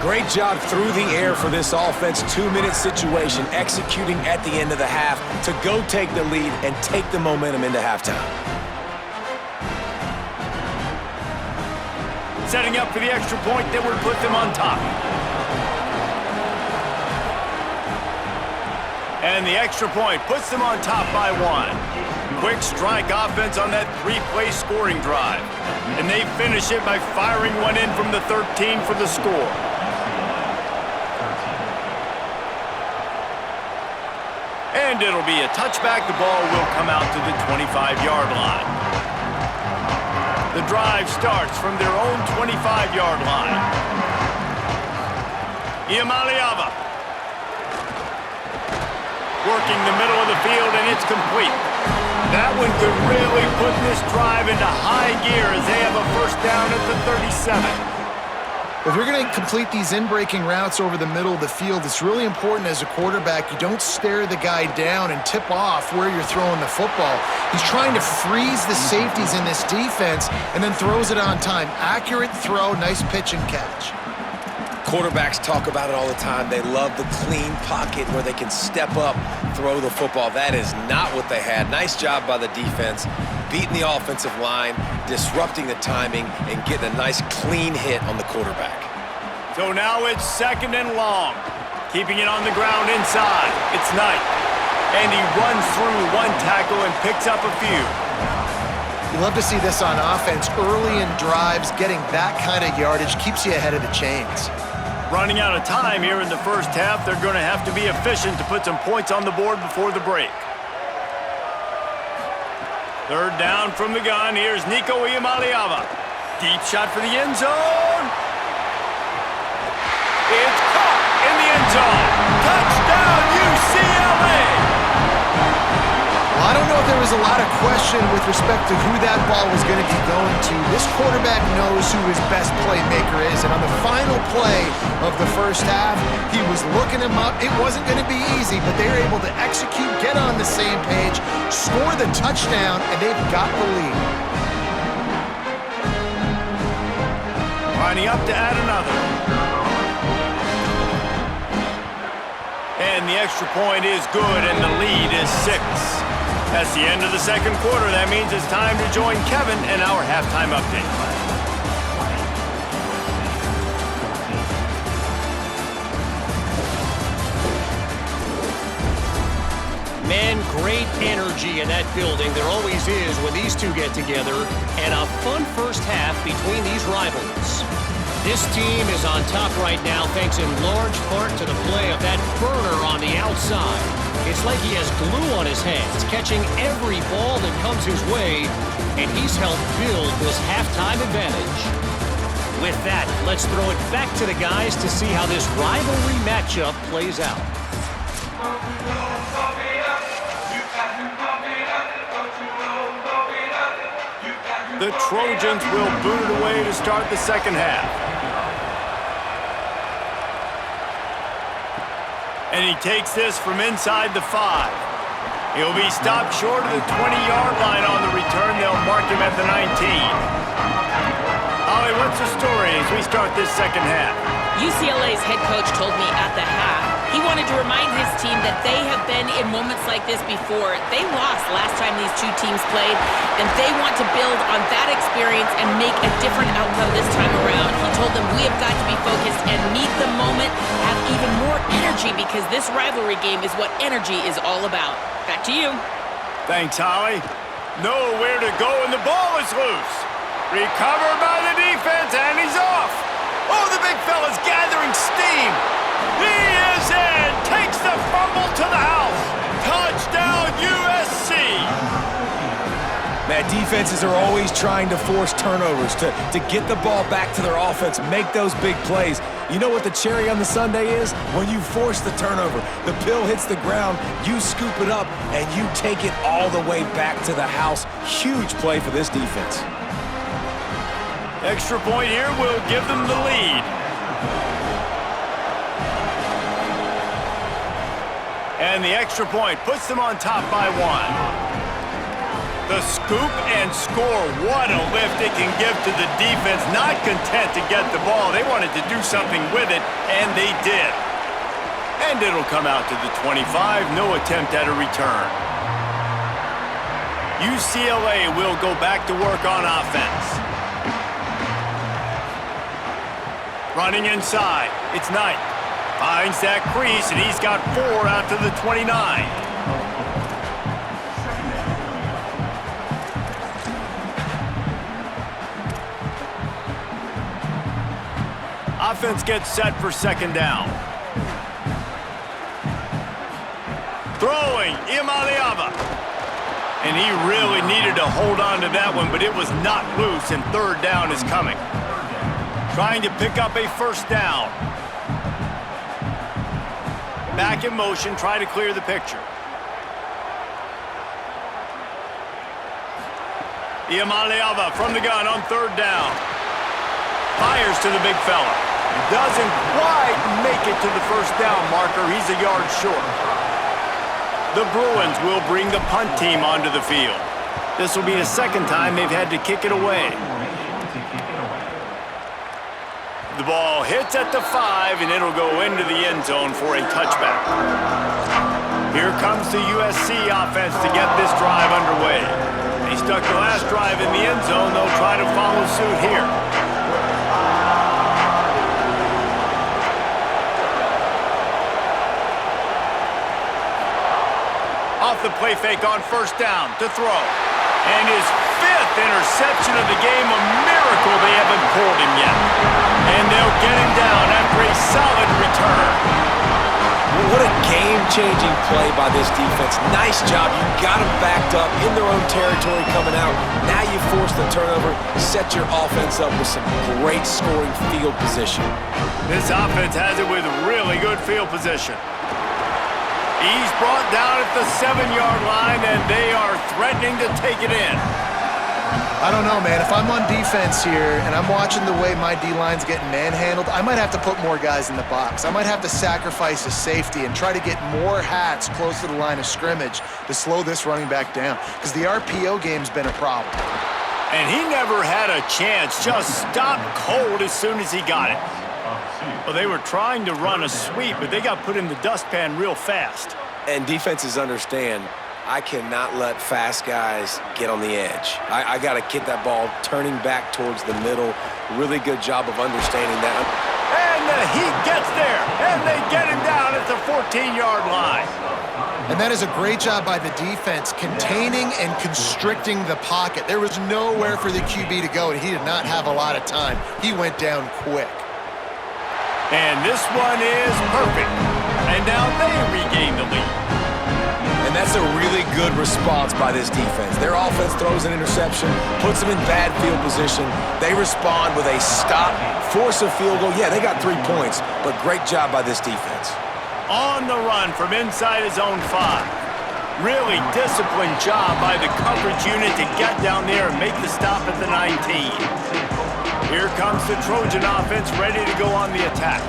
Great job through the air for this offense. 2-minute situation, executing at the end of the half to go take the lead and take the momentum into halftime. Setting up for the extra point that would put them on top. And the extra point puts them on top by 1. Quick strike offense on that 3-play scoring drive. And they finish it by firing one in from the 13 for the score. And it'll be a touchback. The ball will come out to the 25-yard line. The drive starts from their own 25-yard line. Iamaleava working the middle of the field, and it's complete. That one could really put this drive into high gear as they have a first down at the 37. If you're going to complete these in-breaking routes over the middle of the field, it's really important as a quarterback you don't stare the guy down and tip off where you're throwing the football. He's trying to freeze the safeties in this defense and then throws it on time. Accurate throw, nice pitch and catch. Quarterbacks talk about it all the time. They love the clean pocket where they can step up, throw the football. That is not what they had. Nice job by the defense, beating the offensive line, disrupting the timing, and getting a nice clean hit on the quarterback. So now it's 2nd and long. Keeping it on the ground inside. It's Knight. And he runs through one tackle and picks up a few. You love to see this on offense. Early in drives, getting that kind of yardage keeps you ahead of the chains. Running out of time here in the first half. They're going to have to be efficient to put some points on the board before the break. 3rd down from the gun. Here's Nico Iamaleava. Deep shot for the end zone. It's caught in the end zone. Touchdown, UCLA! Well, I don't know if there was a lot of question with respect to who that ball was going to be going to. This quarterback knows who his best playmaker is, and on the final play of the first half, he was looking him up. It wasn't going to be easy, but they were able to execute, get on the same page, score the touchdown, and they've got the lead. Lining up to add another. And the extra point is good, and the lead is 6. That's the end of the second quarter. That means it's time to join Kevin in our halftime update. Man, great energy in that building. There always is when these two get together. And a fun first half between these rivals. This team is on top right now thanks in large part to the play of that burner on the outside. It's like he has glue on his hands, catching every ball that comes his way, and he's helped build this halftime advantage. With that, let's throw it back to the guys to see how this rivalry matchup plays out. The Trojans will boot it away to start the second half. And he takes this from inside the 5. He'll be stopped short of the 20-yard line on the return. They'll mark him at the 19. Holly, what's the story as we start this second half? UCLA's head coach told me at the half he wanted to remind his team that they have been in moments like this before. They lost last time these two teams played, and they want to build on that experience and make a different outcome this time around. He told them we have got to be focused and meet the moment, have even more energy, because this rivalry game is what energy is all about. Back to you. Thanks, Holly. Nowhere to go, and the ball is loose. Recovered by the defense, and he's off. Oh, the big fella's gathering steam. He is in. Takes the fumble to the house. Touchdown, USC. Man, defenses are always trying to force turnovers to get the ball back to their offense, make those big plays. You know what the cherry on the sundae is? When you force the turnover, the pill hits the ground, you scoop it up, and you take it all the way back to the house. Huge play for this defense. Extra point here will give them the lead. And the extra point puts them on top by 1. The scoop and score. What a lift it can give to the defense. Not content to get the ball. They wanted to do something with it, and they did. And it'll come out to the 25. No attempt at a return. UCLA will go back to work on offense. Running inside. It's Knight. Finds that crease, and he's got 4 out to the 29. Offense gets set for second down. Throwing, Imaliava. And he really needed to hold on to that one, but it was not loose, and third down is coming. Trying to pick up a first down. Back in motion, try to clear the picture. Imaliava from the gun on third down. Fires to the big fella. Doesn't quite make it to the first down marker. He's a yard short. The Bruins will bring the punt team onto the field. This will be the second time they've had to kick it away. The ball hits at the 5, and it'll go into the end zone for a touchback. Here comes the USC offense to get this drive underway. They stuck the last drive in the end zone. They'll try to follow suit here. Off the play fake on first down to throw. And his 5th interception of the game, a miracle they haven't pulled him yet. And they'll get him down after a solid return. Well, what a game-changing play by this defense. Nice job. You got them backed up in their own territory coming out. Now you force the turnover, set your offense up with some great scoring field position. This offense has it with really good field position. He's brought down at the 7-yard line, and they are threatening to take it in. I don't know, man. If I'm on defense here and I'm watching the way my D-line's getting manhandled, I might have to put more guys in the box. I might have to sacrifice a safety and try to get more hats close to the line of scrimmage to slow this running back down, because the RPO game's been a problem. And he never had a chance. Just stopped cold as soon as he got it. Well, they were trying to run a sweep, but they got put in the dustpan real fast. And defenses understand, I cannot let fast guys get on the edge. I got to get that ball turning back towards the middle. Really good job of understanding that. And the Heat gets there, and they get him down at the 14-yard line. And that is a great job by the defense, containing and constricting the pocket. There was nowhere for the QB to go, and he did not have a lot of time. He went down quick. And this one is perfect. And now they regain the lead. And that's a really good response by this defense. Their offense throws an interception, puts them in bad field position. They respond with a stop, force a field goal. Yeah, they got 3 points, but great job by this defense. On the run from inside his own 5. Really disciplined job by the coverage unit to get down there and make the stop at the 19. Here comes the Trojan offense ready to go on the attack.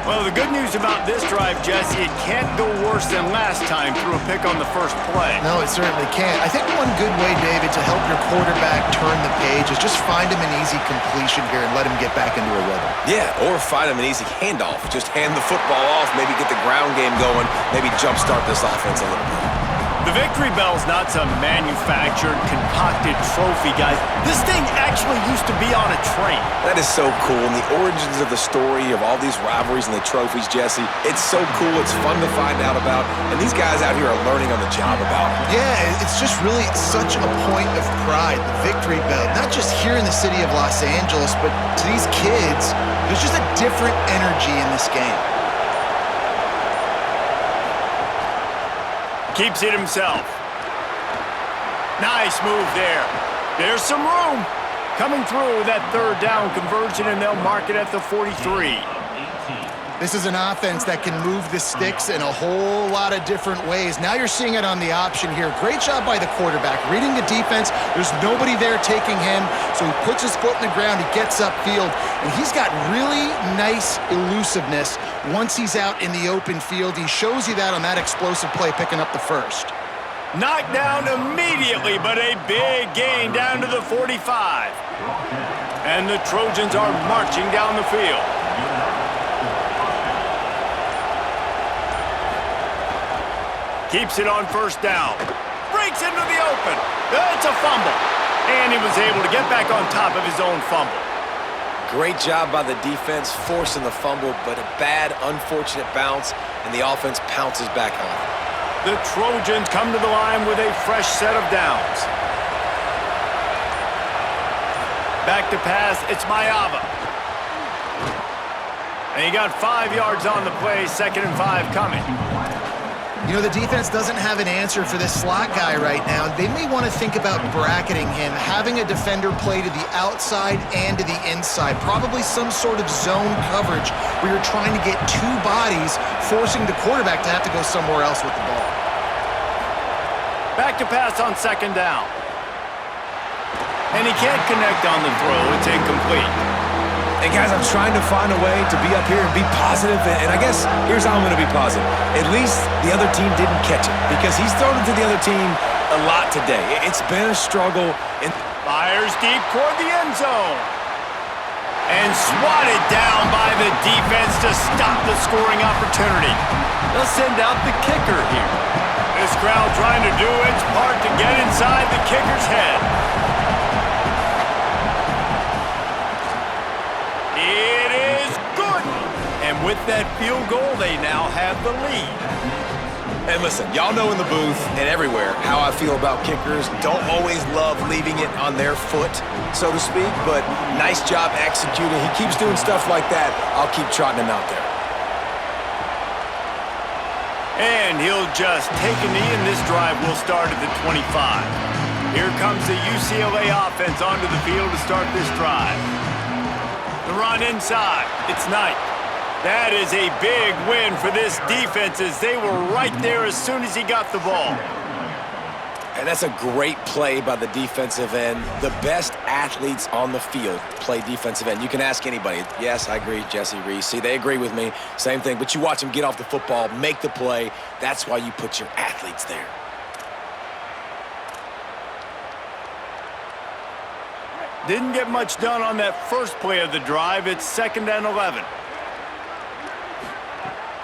Well, the good news about this drive, Jesse, it can't go worse than last time through a pick on the first play. No, it certainly can't. I think one good way, David, to help your quarterback turn the page is just find him an easy completion here and let him get back into a rhythm. Yeah, or find him an easy handoff. Just hand the football off, maybe get the ground game going, maybe jumpstart this offense a little bit. The Victory Bell's not some manufactured, concocted trophy, guys. This thing actually used to be on a train. That is so cool, and the origins of the story of all these rivalries and the trophies, Jesse, it's so cool, it's fun to find out about, and these guys out here are learning on the job about it. Yeah, it's just really such a point of pride, the Victory Bell, not just here in the city of Los Angeles, but to these kids, there's just a different energy in this game. Keeps it himself. Nice move there. There's some room. Coming through with that third down conversion, and they'll mark it at the 43. This is an offense that can move the sticks in a whole lot of different ways. Now you're seeing it on the option here. Great job by the quarterback. Reading the defense, there's nobody there taking him, so he puts his foot in the ground, he gets upfield, and he's got really nice elusiveness once he's out in the open field. He shows you that on that explosive play, picking up the first. Knocked down immediately, but a big gain down to the 45. And the Trojans are marching down the field. Keeps it on first down. Breaks into the open. It's a fumble. And he was able to get back on top of his own fumble. Great job by the defense forcing the fumble, but a bad, unfortunate bounce, and the offense pounces back on it. The Trojans come to the line with a fresh set of downs. Back to pass, it's Mayava. And he got 5 yards on the play, 2nd and 5 coming. You know, the defense doesn't have an answer for this slot guy right now. They may want to think about bracketing him, having a defender play to the outside and to the inside. Probably some sort of zone coverage where you're trying to get two bodies, forcing the quarterback to have to go somewhere else with the ball. Back to pass on 2nd down. And he can't connect on the throw. It's incomplete. And guys, I'm trying to find a way to be up here and be positive, and I guess here's how I'm going to be positive. At least the other team didn't catch it, because he's thrown it to the other team a lot today. It's been a struggle. Fires deep toward the end zone. And swatted down by the defense to stop the scoring opportunity. They'll send out the kicker here. This crowd trying to do its part to get inside the kicker's head. It is good. And with that field goal, they now have the lead. And listen, y'all know in the booth and everywhere how I feel about kickers. Don't always love leaving it on their foot, so to speak, but nice job executing. He keeps doing stuff like that. I'll keep trotting him out there. And he'll just take a knee, and this drive will start at the 25. Here comes the UCLA offense onto the field to start this drive. The run inside. It's Knight. That is a big win for this defense, as they were right there as soon as he got the ball. And that's a great play by the defensive end. The best athletes on the field play defensive end. You can ask anybody. Yes, I agree, Jesse Reese. See, they agree with me. Same thing. But you watch them get off the football, make the play. That's why you put your athletes there. Didn't get much done on that first play of the drive. It's 2nd and 11.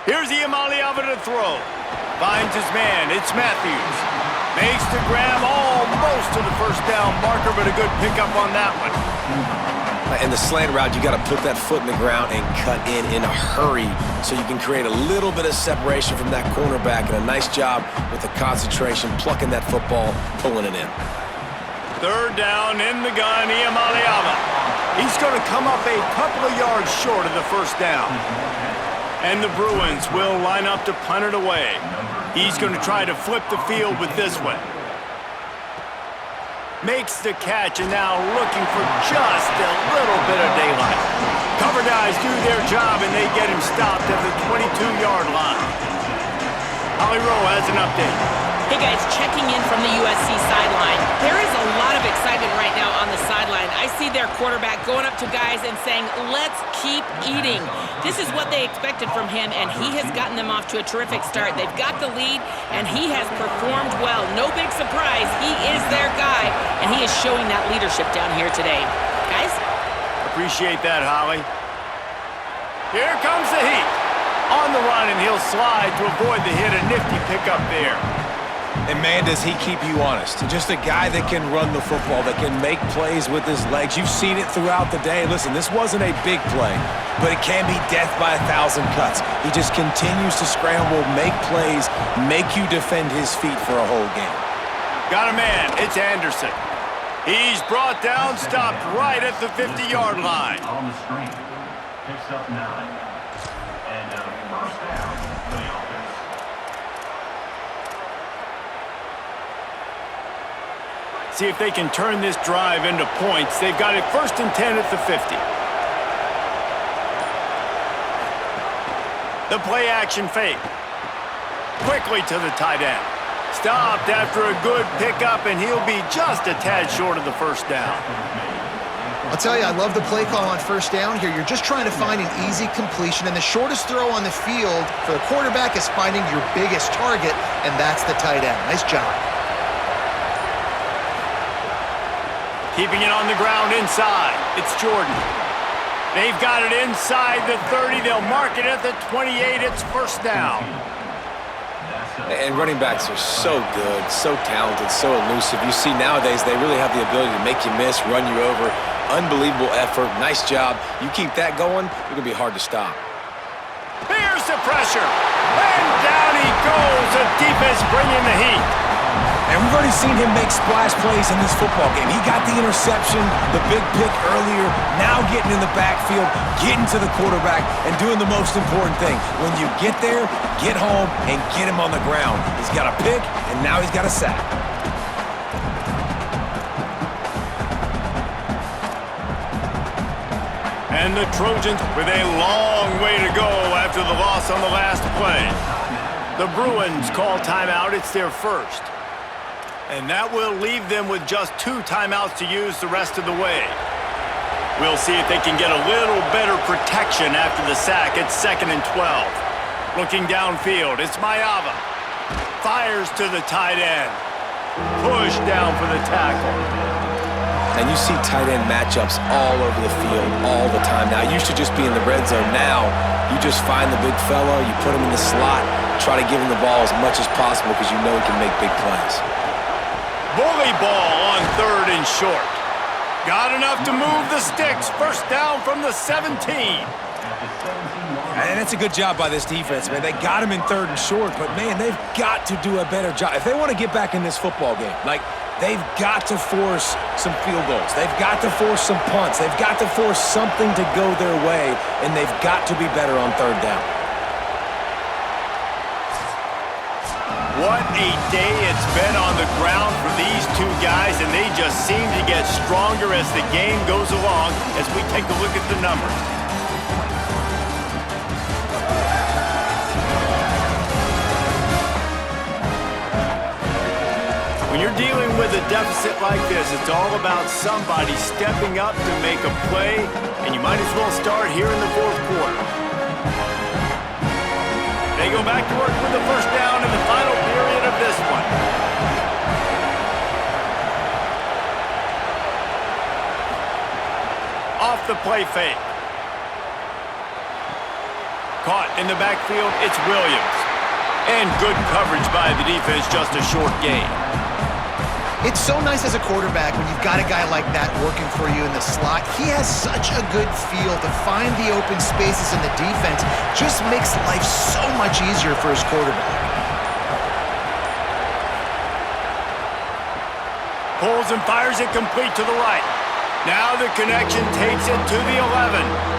Here's Iamaleava to throw. Finds his man. It's Matthews. Makes the grab almost to the first down marker, but a good pickup on that one. In the slant route, you got to put that foot in the ground and cut in a hurry so you can create a little bit of separation from that cornerback, and a nice job with the concentration, plucking that football, pulling it in. 3rd down in the gun, Iamaleava. He's going to come up a couple of yards short of the first down. And the Bruins will line up to punt it away. He's going to try to flip the field with this one. Makes the catch, and now looking for just a little bit of daylight. Cover guys do their job, and they get him stopped at the 22-yard line. Holly Rowe has an update. Hey guys, checking in from the USC sideline. There is a lot of excitement right now on the sideline. I see their quarterback going up to guys and saying, let's keep eating. This is what they expected from him, and he has gotten them off to a terrific start. They've got the lead, and he has performed well. No big surprise. He is their guy, and he is showing that leadership down here today. Guys? Appreciate that, Holly. Here comes the heat. On the run, and he'll slide to avoid the hit. A nifty pickup there. And man, does he keep you honest. Just a guy that can run the football, that can make plays with his legs. You've seen it throughout the day. Listen, this wasn't a big play, but it can be death by 1,000 cuts. He just continues to scramble, make plays, make you defend his feet for a whole game. Got a man. It's Anderson. He's brought down, stopped right at the 50-yard line. On the screen. Picks up 9. And first down for the offense. See if they can turn this drive into points. They've got it 1st and 10 at the 50. The play action fake. Quickly to the tight end. Stopped after a good pickup, and he'll be just a tad short of the first down. I'll tell you, I love the play call on first down here. You're just trying to find an easy completion, and the shortest throw on the field for the quarterback is finding your biggest target, and that's the tight end. Nice job. Keeping it on the ground inside. It's Jordan. They've got it inside the 30. They'll mark it at the 28. It's first down. And running backs are so good, so talented, so elusive. You see nowadays they really have the ability to make you miss, run you over. Unbelievable effort. Nice job. You keep that going, it's going to be hard to stop. Here's the pressure. And down he goes. The defense bringing the heat. And we've already seen him make splash plays in this football game. He got the interception, the big pick earlier, now getting in the backfield, getting to the quarterback, and doing the most important thing. When you get there, get home, and get him on the ground. He's got a pick, and now he's got a sack. And the Trojans with a long way to go after the loss on the last play. The Bruins call timeout. It's their first. And that will leave them with just 2 timeouts to use the rest of the way. We'll see if they can get a little better protection after the sack. It's 2nd and 12. Looking downfield, it's Mayava. Fires to the tight end. Push down for the tackle. And you see tight end matchups all over the field all the time. Now, it used to just be in the red zone. Now, you just find the big fella, you put him in the slot, try to give him the ball as much as possible because you know he can make big plays. Bully ball on 3rd and short. Got enough to move the sticks. First down from the 17. And it's a good job by this defense, man. They got him in 3rd and short, but, man, they've got to do a better job. If they want to get back in this football game, they've got to force some field goals. They've got to force some punts. They've got to force something to go their way, and they've got to be better on 3rd down. What a day it's been on the ground for these 2 guys, and they just seem to get stronger as the game goes along as we take a look at the numbers. When you're dealing with a deficit like this, it's all about somebody stepping up to make a play, and you might as well start here in the 4th quarter. They go back to work with the first down in the final period of this one. Off the play fake. Caught in the backfield, it's Williams. And good coverage by the defense, just a short gain. It's so nice as a quarterback when you've got a guy like that working for you in the slot. He has such a good feel to find the open spaces in the defense. Just makes life so much easier for his quarterback. Pulls and fires it complete to the right. Now the connection takes it to the 11.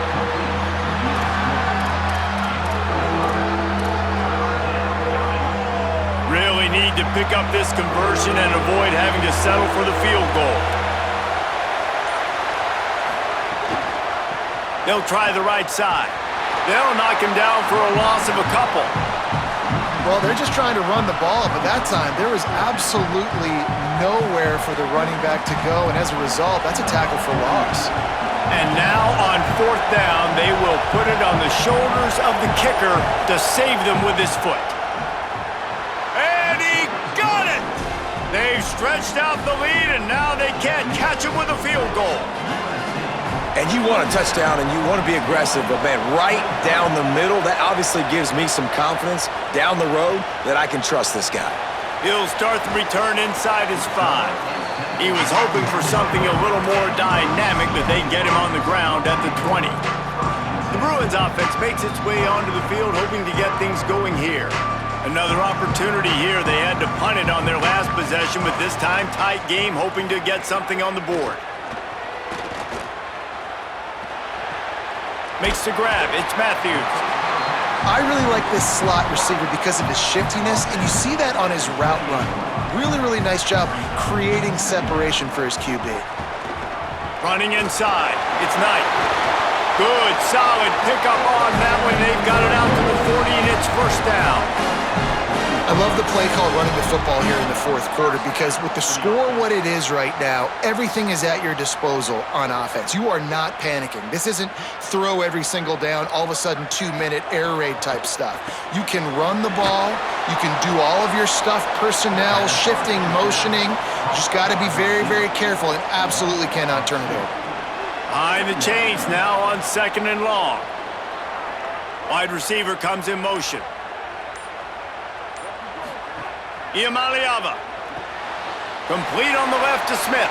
Really need to pick up this conversion and avoid having to settle for the field goal. They'll try the right side. They'll knock him down for a loss of a couple. Well, they're just trying to run the ball, but that time there was absolutely nowhere for the running back to go, and as a result, that's a tackle for loss. And now on 4th down, they will put it on the shoulders of the kicker to save them with his foot. They've stretched out the lead, and now they can't catch him with a field goal. And you want a touchdown, and you want to be aggressive, but, man, right down the middle, that obviously gives me some confidence down the road that I can trust this guy. He'll start the return inside his 5. He was hoping for something a little more dynamic, but they get him on the ground at the 20. The Bruins offense makes its way onto the field, hoping to get things going here. Another opportunity here. They had to punt it on their last possession, but this time tight game, hoping to get something on the board. Makes the grab. It's Matthews. I really like this slot receiver because of his shiftiness, and you see that on his route run. Really, really nice job creating separation for his QB. Running inside. It's Knight. Good, solid pickup on that one. They've got it out to the 40, and it's first down. I love the play call running the football here in the fourth quarter because with the score what it is right now, everything is at your disposal on offense. You are not panicking. This isn't throw every single down, all of a sudden 2-minute air raid type stuff. You can run the ball. You can do all of your stuff, personnel, shifting, motioning. You just got to be very, very careful and absolutely cannot turn it over. Behind the chains now on 2nd and long. Wide receiver comes in motion. Iamaleava. Complete on the left to Smith.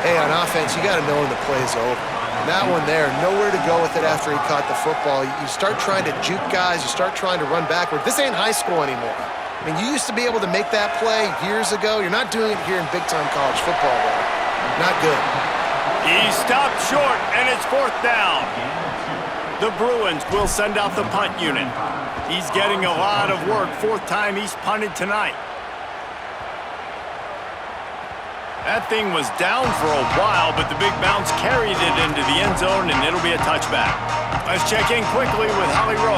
Hey, on offense, you got to know when the play's over. That one there, nowhere to go with it after he caught the football. You start trying to juke guys. You start trying to run backward. This ain't high school anymore. I mean, you used to be able to make that play years ago. You're not doing it here in big-time college football, though. Not good. He stopped short, and it's 4th down. The Bruins will send out the punt unit. He's getting a lot of work. 4th time he's punted tonight. That thing was down for a while, but the big bounce carried it into the end zone, and it'll be a touchback. Let's check in quickly with Holly Rowe.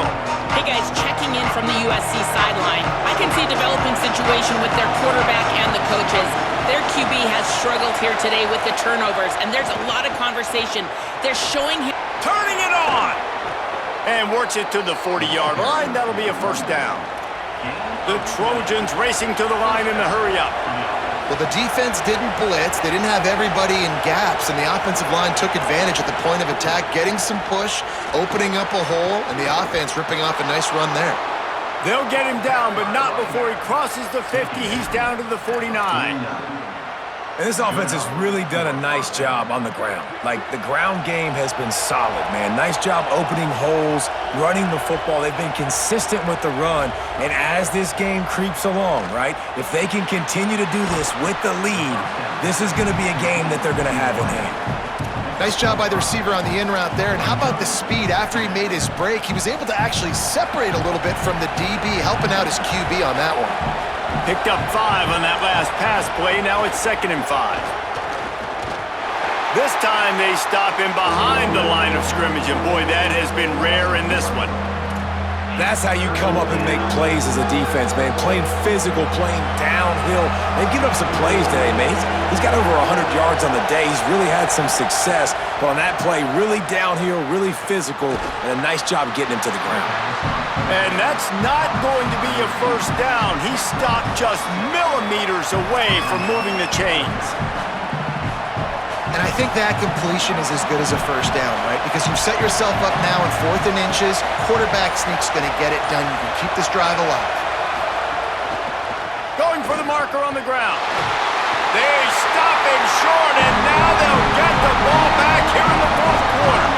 Hey guys, checking in from the USC sideline. I can see a developing situation with their quarterback and the coaches. Their QB has struggled here today with the turnovers, and there's a lot of conversation. They're showing him... Turning it on! And works it to the 40-yard line. That'll be a 1st down. The Trojans racing to the line in a hurry-up. Well, the defense didn't blitz. They didn't have everybody in gaps, and the offensive line took advantage at the point of attack, getting some push, opening up a hole, and the offense ripping off a nice run there. They'll get him down, but not before he crosses the 50. He's down to the 49. And this offense has really done a nice job on the ground. Like, the ground game has been solid, man. Nice job opening holes, running the football. They've been consistent with the run. And as this game creeps along, right, if they can continue to do this with the lead, this is going to be a game that they're going to have in hand. Nice job by the receiver on the in route there. And how about the speed? After he made his break, he was able to actually separate a little bit from the DB, helping out his QB on that one. Picked up 5 on that last pass play. Now it's 2nd and 5. This time they stop him behind the line of scrimmage, and boy, that has been rare in this one. That's how you come up and make plays as a defense, man. Playing physical, playing downhill. They've given up some plays today, man. He's got over 100 yards on the day. He's really had some success. But on that play, really downhill, really physical, and a nice job getting him to the ground. And that's not going to be a 1st down. He stopped just millimeters away from moving the chains. And I think that completion is as good as a 1st down, right? Because you've set yourself up now in 4th and inches. Quarterback sneak's going to get it done. You can keep this drive alive. Going for the marker on the ground. They stop him short, and now they'll get the ball back here in the 4th quarter.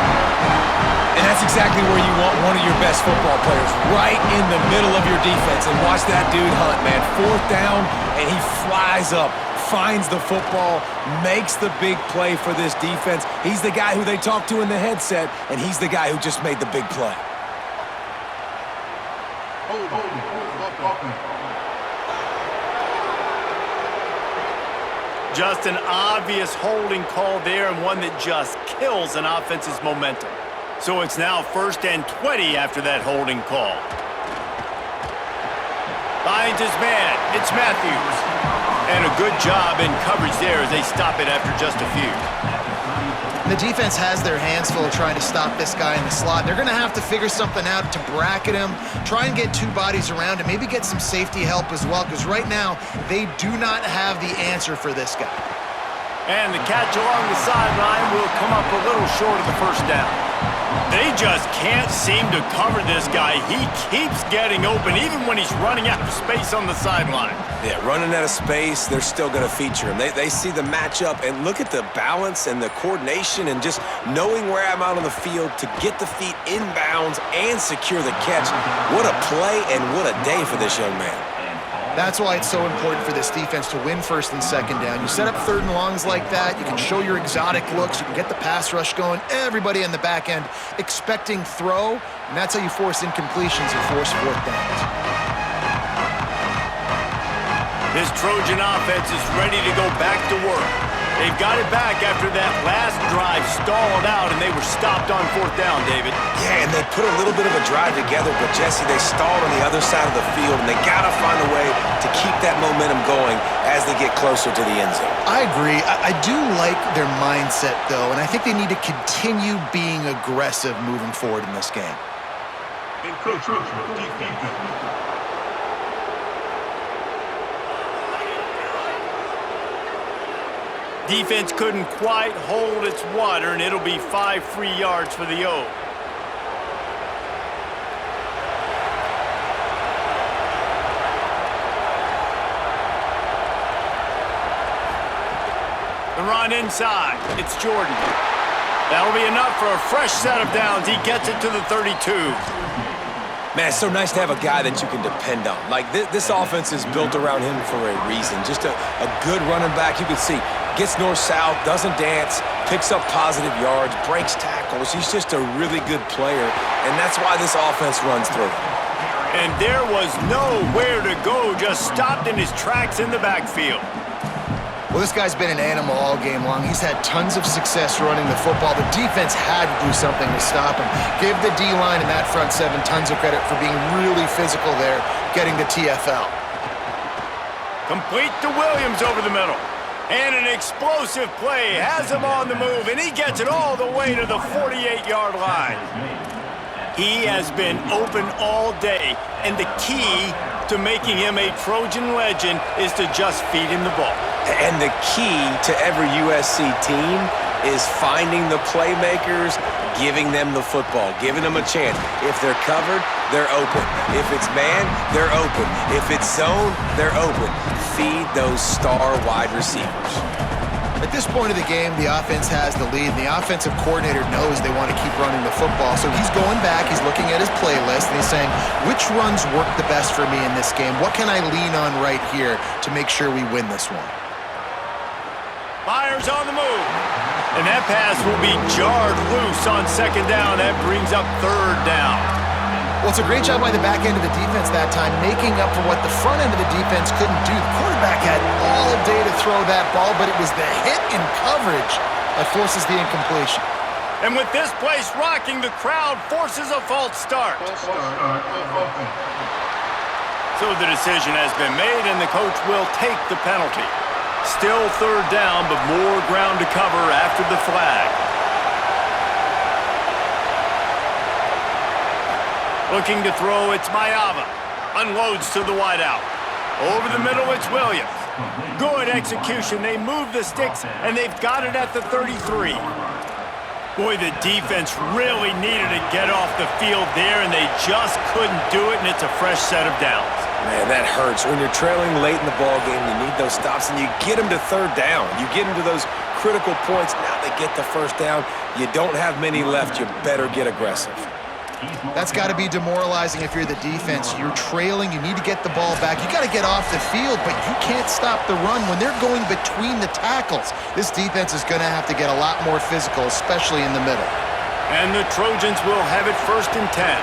And that's exactly where you want one of your best football players, right in the middle of your defense. And watch that dude hunt, man. 4th down, and he flies up, finds the football, makes the big play for this defense. He's the guy who they talk to in the headset, and he's the guy who just made the big play. Just an obvious holding call there, and one that just kills an offense's momentum. So it's now 1st and 20 after that holding call. Finds his man. It's Matthews. And a good job in coverage there as they stop it after just a few. The defense has their hands full trying to stop this guy in the slot. They're going to have to figure something out to bracket him, try and get 2 bodies around him, maybe get some safety help as well, because right now they do not have the answer for this guy. And the catch along the sideline will come up a little short of the 1st down. They just can't seem to cover this guy. He keeps getting open, even when he's running out of space on the sideline. Yeah, running out of space, they're still going to feature him. They see the matchup, and look at the balance and the coordination and just knowing where I'm out on the field to get the feet inbounds and secure the catch. What a play and what a day for this young man. That's why it's so important for this defense to win 1st and 2nd down. You set up 3rd and longs like that, you can show your exotic looks, you can get the pass rush going, everybody in the back end expecting throw, and that's how you force incompletions and force 4th downs. This Trojan offense is ready to go back to work. They've got it back after that last drive stalled out, and they were stopped on 4th down, David. Yeah, and they put a little bit of a drive together, but Jesse, they stalled on the other side of the field, and they got to find a way to keep that momentum going as they get closer to the end zone. I agree. I do like their mindset, though, and I think they need to continue being aggressive moving forward in this game. Defense couldn't quite hold its water, and it'll be 5 free yards for the O. The run inside. It's Jordan. That'll be enough for a fresh set of downs. He gets it to the 32. Man, it's so nice to have a guy that you can depend on. Like, this offense is built around him for a reason. Just a good running back. You can see, gets north-south, doesn't dance, picks up positive yards, breaks tackles. He's just a really good player, and that's why this offense runs through him. And there was nowhere to go, just stopped in his tracks in the backfield. Well, this guy's been an animal all game long. He's had tons of success running the football. The defense had to do something to stop him. Give the D-line and that front seven tons of credit for being really physical there, getting the TFL. Complete to Williams over the middle. And an explosive play has him on the move, and he gets it all the way to the 48-yard line. He has been open all day, and the key to making him a Trojan legend is to just feed him the ball. And the key to every USC team is finding the playmakers, giving them the football, giving them a chance. If they're covered, they're open. If it's man, they're open. If it's zone, they're open. Feed those star wide receivers. At this point of the game, the offense has the lead, and the offensive coordinator knows they want to keep running the football. So he's going back, he's looking at his playlist, and he's saying, which runs work the best for me in this game? What can I lean on right here to make sure we win this one? Myers on the move. And that pass will be jarred loose on 2nd down. That brings up 3rd down. Well, it's a great job by the back end of the defense that time, making up for what the front end of the defense couldn't do. The quarterback had all day to throw that ball, but it was the hit in coverage that forces the incompletion. And with this place rocking, the crowd forces a false start. So the decision has been made, and the coach will take the penalty. Still 3rd down, but more ground to cover after the flag. Looking to throw, it's Mayava. Unloads to the wideout. Over the middle, it's Williams. Good execution. They move the sticks, and they've got it at the 33. Boy, the defense really needed to get off the field there, and they just couldn't do it, and it's a fresh set of downs. Man, that hurts. When you're trailing late in the ball game, you need those stops, and you get them to 3rd down. You get them to those critical points. Now they get the 1st down. You don't have many left. You better get aggressive. That's got to be demoralizing if you're the defense. You're trailing. You need to get the ball back. You got to get off the field, but you can't stop the run when they're going between the tackles. This defense is going to have to get a lot more physical, especially in the middle. And the Trojans will have it 1st and 10.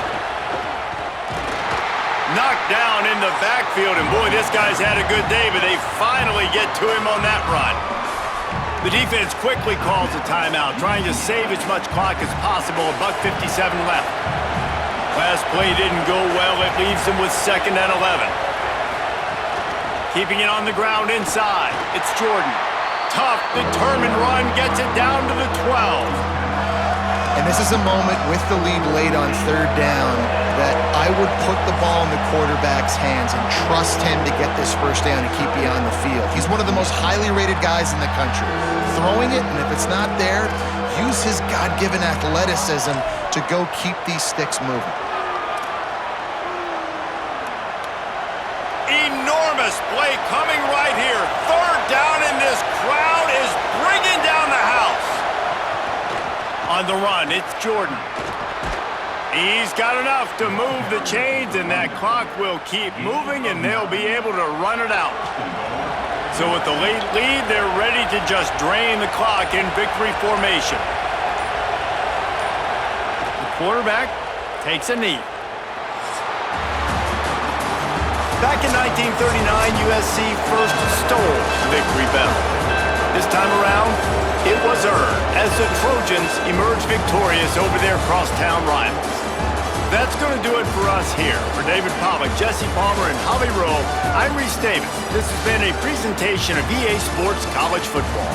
Knocked down in the backfield, and boy, this guy's had a good day, but they finally get to him on that run. The defense quickly calls a timeout, trying to save as much clock as possible. $1:57 left. Last play didn't go well. It leaves them with 2nd and 11. Keeping it on the ground inside. It's Jordan. Tough, determined run, gets it down to the 12. And this is a moment with the lead late on 3rd down that I would put the ball in the quarterback's hands and trust him to get this 1st down and keep you on the field. He's one of the most highly rated guys in the country. Throwing it, and if it's not there, use his God-given athleticism to go keep these sticks moving. Enormous play coming right here. 3rd down, and this crowd is bringing down the house. On the run, it's Jordan. He's got enough to move the chains, and that clock will keep moving, and they'll be able to run it out. So with the late lead, they're ready to just drain the clock in victory formation. The quarterback takes a knee. Back in 1939, USC first stole the victory bell. This time around, it was earned as the Trojans emerged victorious over their crosstown rivals. That's going to do it for us here. For David Pollack, Jesse Palmer, and Holly Rowe, I'm Reese Davis. This has been a presentation of EA Sports College Football.